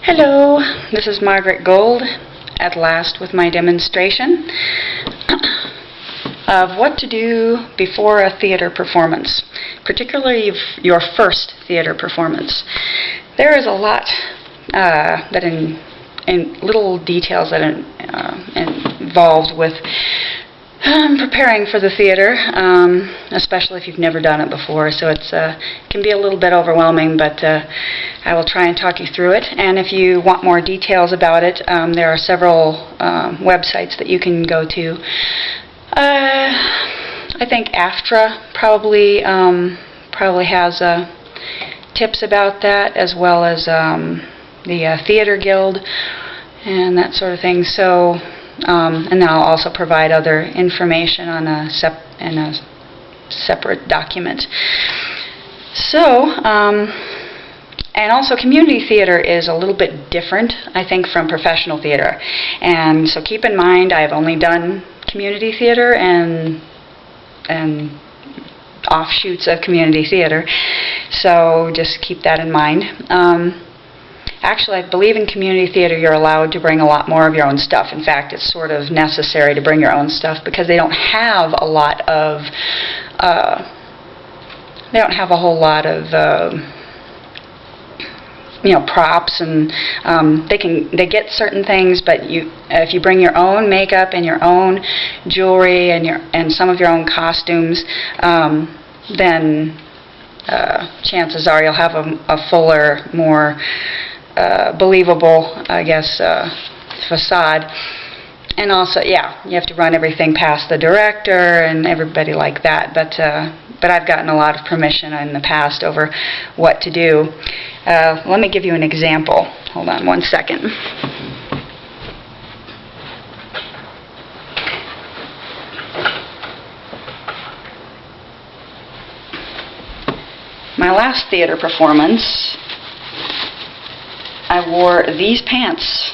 Hello, this is Margaret Gold, at last with my demonstration of what to do before a theater performance, particularly your first theater performance. There is a lot in little details that are involved with preparing for the theater, especially if you've never done it before, so it can be a little bit overwhelming, but I will try and talk you through it. And if you want more details about it, there are several websites that you can go to. I think AFTRA probably has tips about that, as well as the Theater Guild and that sort of thing. So. And then I'll also provide other information on in a separate document. So, and also community theater is a little bit different, I think, from professional theater. And so keep in mind, I've only done community theater and offshoots of community theater. So just keep that in mind. Actually, I believe in community theater you're allowed to bring a lot more of your own stuff. In fact, it's sort of necessary to bring your own stuff because they don't have a lot of props, and they get certain things, but if you bring your own makeup and your own jewelry and some of your own costumes, then chances are you'll have a fuller, more believable, I guess, facade. And also, yeah, you have to run everything past the director and everybody like that. But I've gotten a lot of permission in the past over what to do. Let me give you an example. Hold on one second. My last theater performance, I wore these pants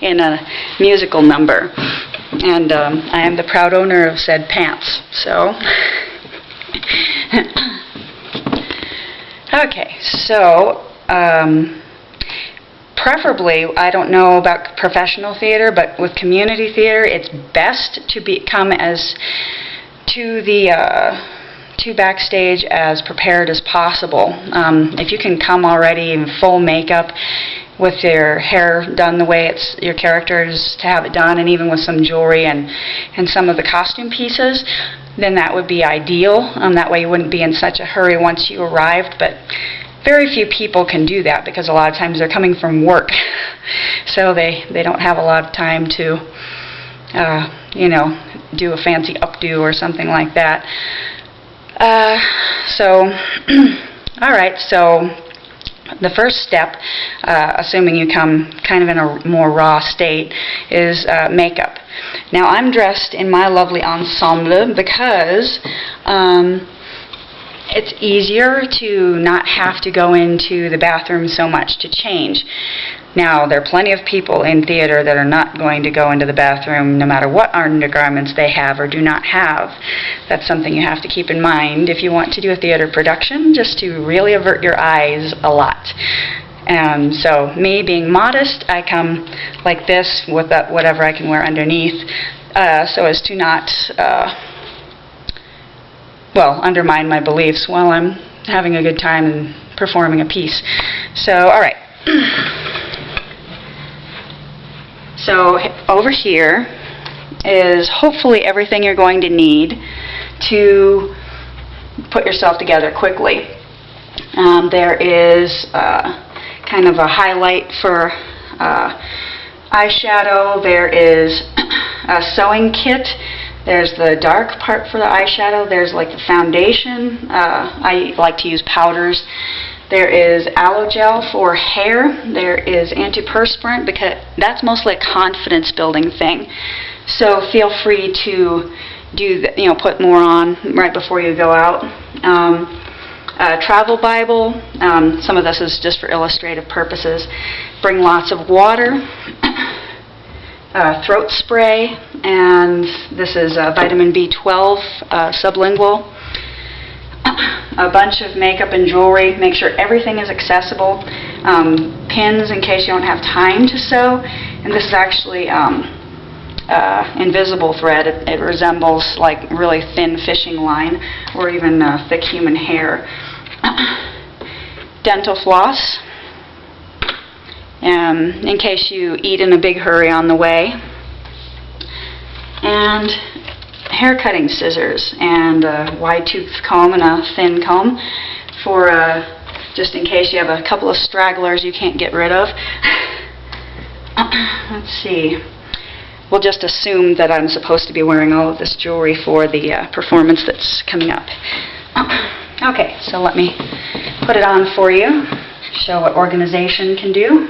in a musical number, and I am the proud owner of said pants. So, okay, so preferably, I don't know about professional theater, but with community theater, it's best to come to backstage as prepared as possible. If you can come already in full makeup with your hair done the way your character is to have it done, and even with some jewelry and some of the costume pieces, then that would be ideal. That way you wouldn't be in such a hurry once you arrived, but very few people can do that because a lot of times they're coming from work, so they don't have a lot of time to do a fancy updo or something like that. All right, so the first step, assuming you come kind of in a more raw state, is makeup. Now, I'm dressed in my lovely ensemble because it's easier to not have to go into the bathroom so much to change. Now, there are plenty of people in theater that are not going to go into the bathroom no matter what undergarments they have or do not have. That's something you have to keep in mind if you want to do a theater production, just to really avert your eyes a lot. And so, me being modest, I come like this with whatever I can wear underneath, so as to not, undermine my beliefs while I'm having a good time and performing a piece. So, all right. So over here is hopefully everything you're going to need to put yourself together quickly. There is kind of a highlight for eyeshadow. There is a sewing kit. There's the dark part for the eyeshadow. There's like the foundation. I like to use powders. There is aloe gel for hair. There is antiperspirant, because that's mostly a confidence building thing. So feel free to put more on right before you go out. A travel Bible. Some of this is just for illustrative purposes. Bring lots of water. Throat spray, and this is vitamin B12 sublingual. A bunch of makeup and jewelry. Make sure everything is accessible. pins in case you don't have time to sew. And this is actually invisible thread. It resembles like really thin fishing line or even thick human hair. Dental floss, in case you eat in a big hurry on the way. And hair cutting scissors and a wide tooth comb and a thin comb for just in case you have a couple of stragglers you can't get rid of. Let's see. We'll just assume that I'm supposed to be wearing all of this jewelry for the performance that's coming up. Okay, so let me put it on for you, show what organization can do.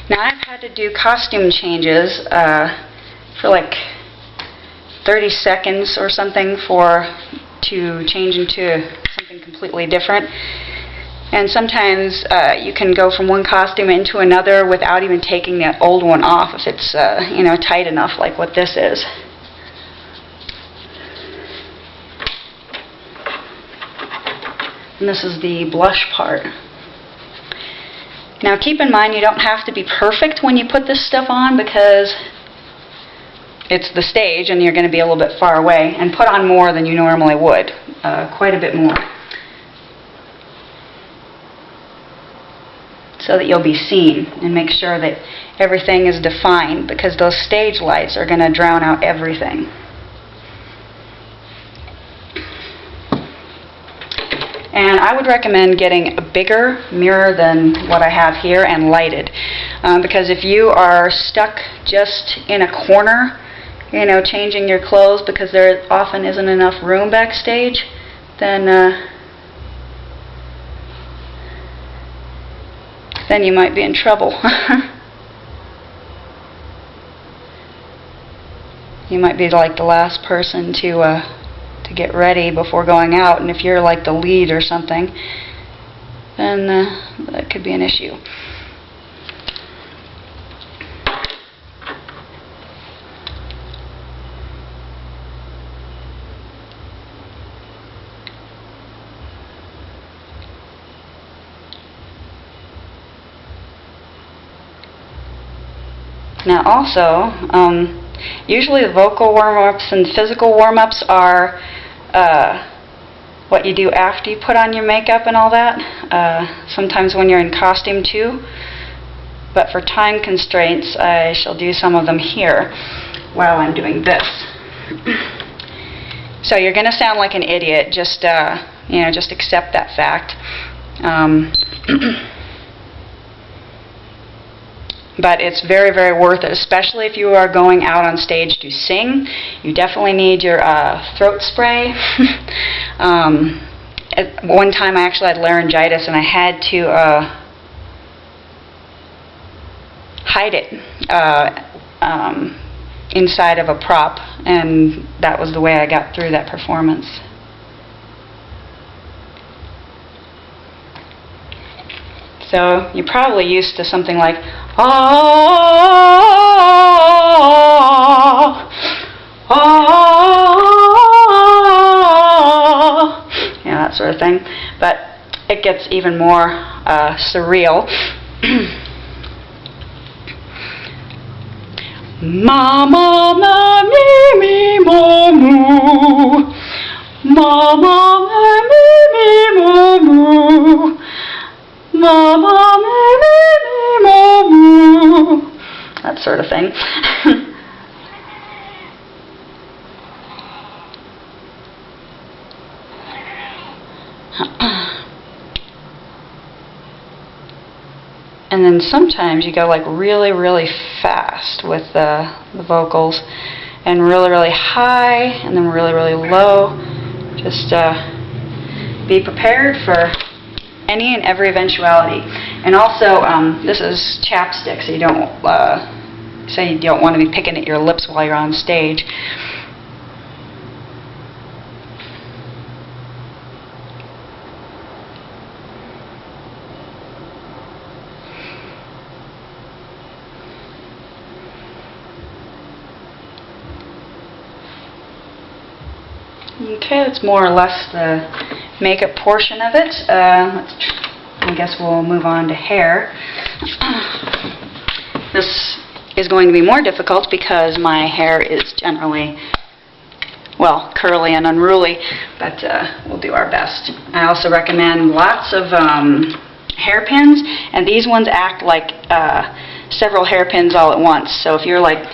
Now I've had to do costume changes for like 30 seconds or something to change into something completely different. And sometimes you can go from one costume into another without even taking the old one off if it's tight enough, like what this is. And this is the blush part. Now keep in mind you don't have to be perfect when you put this stuff on because it's the stage and you're going to be a little bit far away, and put on more than you normally would, quite a bit more, so that you'll be seen, and make sure that everything is defined because those stage lights are going to drown out everything. And I would recommend getting a bigger mirror than what I have here and lighted. Because if you are stuck just in a corner, changing your clothes because there often isn't enough room backstage, then you might be in trouble. You might be like the last person to get ready before going out, and if you're like the lead or something, then that could be an issue. Now also, usually the vocal warm-ups and physical warm-ups are what you do after you put on your makeup and all that. Sometimes when you're in costume too. But for time constraints, I shall do some of them here while I'm doing this. So you're going to sound like an idiot. Just just accept that fact. But it's very, very worth it, especially if you are going out on stage to sing. You definitely need your throat spray. At one time I actually had laryngitis and I had to hide it inside of a prop, and that was the way I got through that performance. So you're probably used to something like that sort of thing. But it gets even more surreal. Mama, ma, me, me, mo, moo. Mama, ma, me, me, mo, moo. Mama, me, me, me, mo, moo. That sort of thing. And then sometimes you go like really, really fast with the vocals, and really, really high, and then really, really low. Just be prepared for any and every eventuality. And also, this is chapstick, so you don't want to be picking at your lips while you're on stage. Okay, that's more or less the makeup portion of it. I guess we'll move on to hair. This is going to be more difficult because my hair is generally, well, curly and unruly, but we'll do our best. I also recommend lots of hairpins, and these ones act like several hairpins all at once. So if you're like,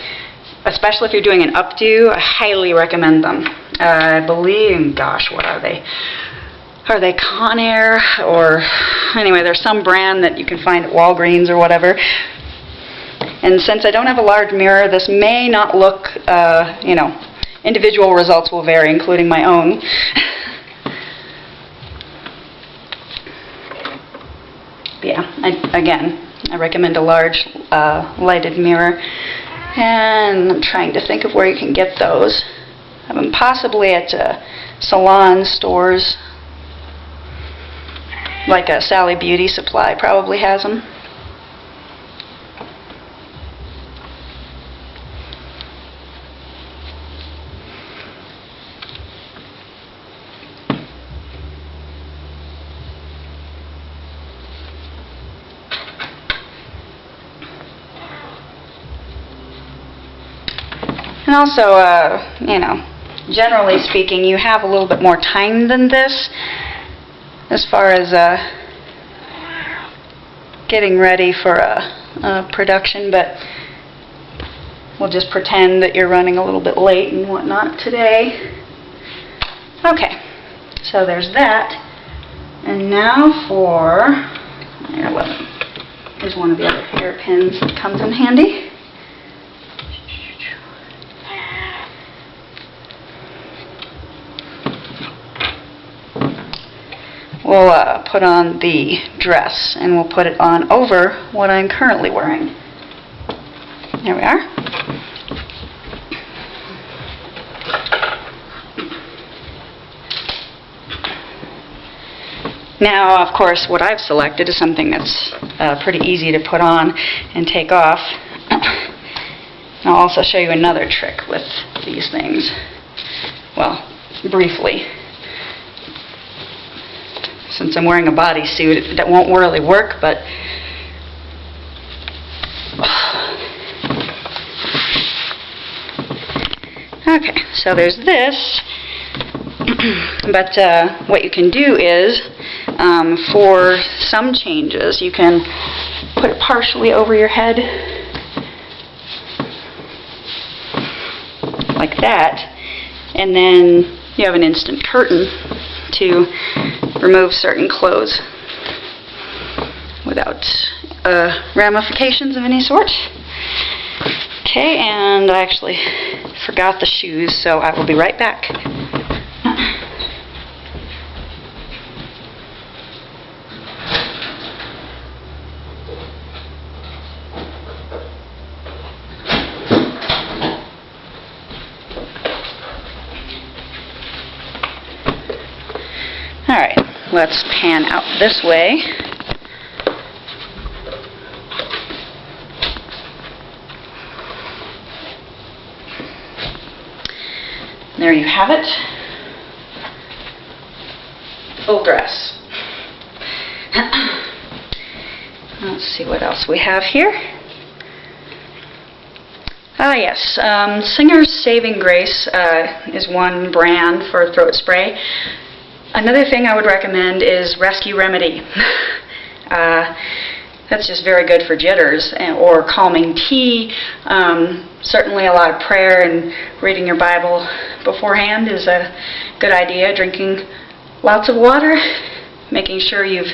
especially if you're doing an updo, I highly recommend them. I believe, gosh, what are they? Are they Conair? Or anyway, there's some brand that you can find at Walgreens or whatever. And since I don't have a large mirror, this may not look, individual results will vary, including my own. But yeah, I recommend a large lighted mirror. And I'm trying to think of where you can get those. Possibly at salon stores, like a Sally Beauty Supply probably has them. And also, generally speaking, you have a little bit more time than this as far as getting ready for a production, but we'll just pretend that you're running a little bit late and whatnot today. Okay, so there's that. And now for, here's one of the other hairpins that comes in handy. We'll put on the dress, and we'll put it on over what I'm currently wearing. There we are. Now, of course, what I've selected is something that's pretty easy to put on and take off. I'll also show you another trick with these things. Well, briefly. Since I'm wearing a bodysuit, that won't really work, but okay, so there's this. But what you can do is, for some changes, you can put it partially over your head, like that, and then you have an instant curtain to remove certain clothes without ramifications of any sort. Okay, and I actually forgot the shoes, so I will be right back. Alright, let's pan out this way. There you have it. Full dress. Let's see what else we have here. Yes, Singer's Saving Grace is one brand for throat spray. Another thing I would recommend is Rescue Remedy. That's just very good for jitters, or calming tea. Certainly a lot of prayer and reading your Bible beforehand is a good idea. Drinking lots of water, making sure you've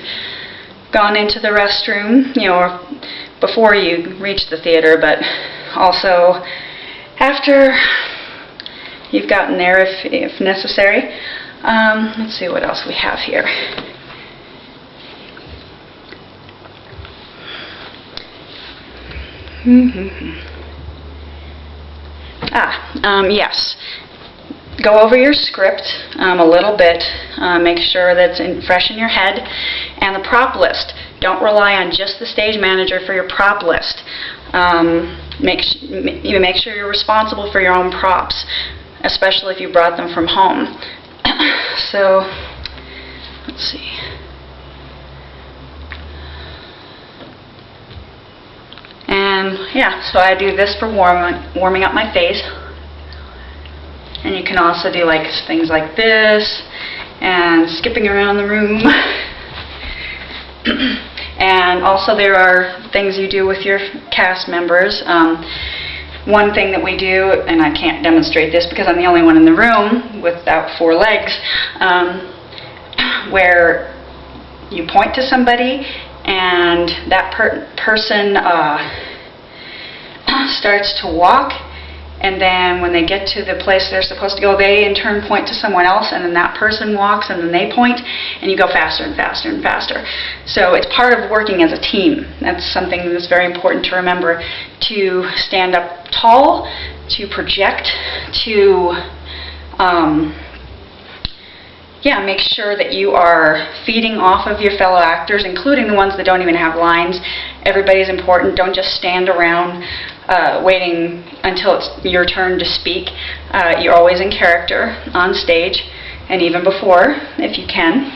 gone into the restroom, or before you reach the theater, but also after you've gotten there if necessary. Let's see what else we have here. Yes. Go over your script a little bit. Make sure that it's fresh in your head. And the prop list. Don't rely on just the stage manager for your prop list. Make sure you're responsible for your own props, especially if you brought them from home. So, let's see. And yeah, so I do this for warming up my face. And you can also do like things like this and skipping around the room. And also there are things you do with your cast members. One thing that we do, and I can't demonstrate this because I'm the only one in the room without 4 legs, where you point to somebody and that person starts to walk, and then when they get to the place they're supposed to go, they in turn point to someone else, and then that person walks, and then they point, and you go faster and faster and faster. So it's part of working as a team. That's something that's very important to remember, to stand up tall, to project, to make sure that you are feeding off of your fellow actors, including the ones that don't even have lines. Everybody's important. Don't just stand around waiting until it's your turn to speak. You're always in character on stage, and even before, if you can.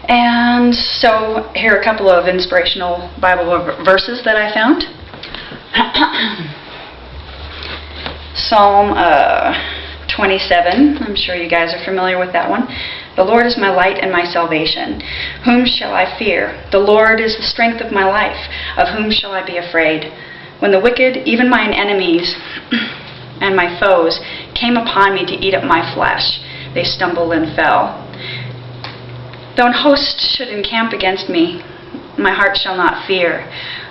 And so here are a couple of inspirational Bible verses that I found. Psalm 27, I'm sure you guys are familiar with that one. The Lord is my light and my salvation. Whom shall I fear? The Lord is the strength of my life. Of whom shall I be afraid? When the wicked, even mine enemies and my foes, came upon me to eat up my flesh, they stumbled and fell. Though an host should encamp against me, my heart shall not fear.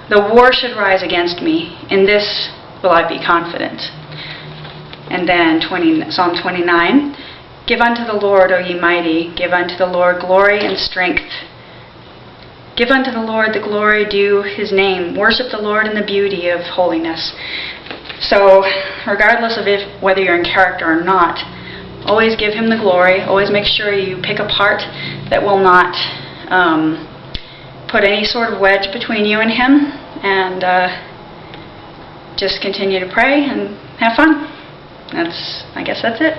Though war should rise against me, in this will I be confident. And then Psalm 29, give unto the Lord, O ye mighty, give unto the Lord glory and strength. Give unto the Lord the glory due his name. Worship the Lord in the beauty of holiness. So, regardless of whether you're in character or not, always give him the glory. Always make sure you pick a part that will not put any sort of wedge between you and him. And just continue to pray and have fun. I guess that's it.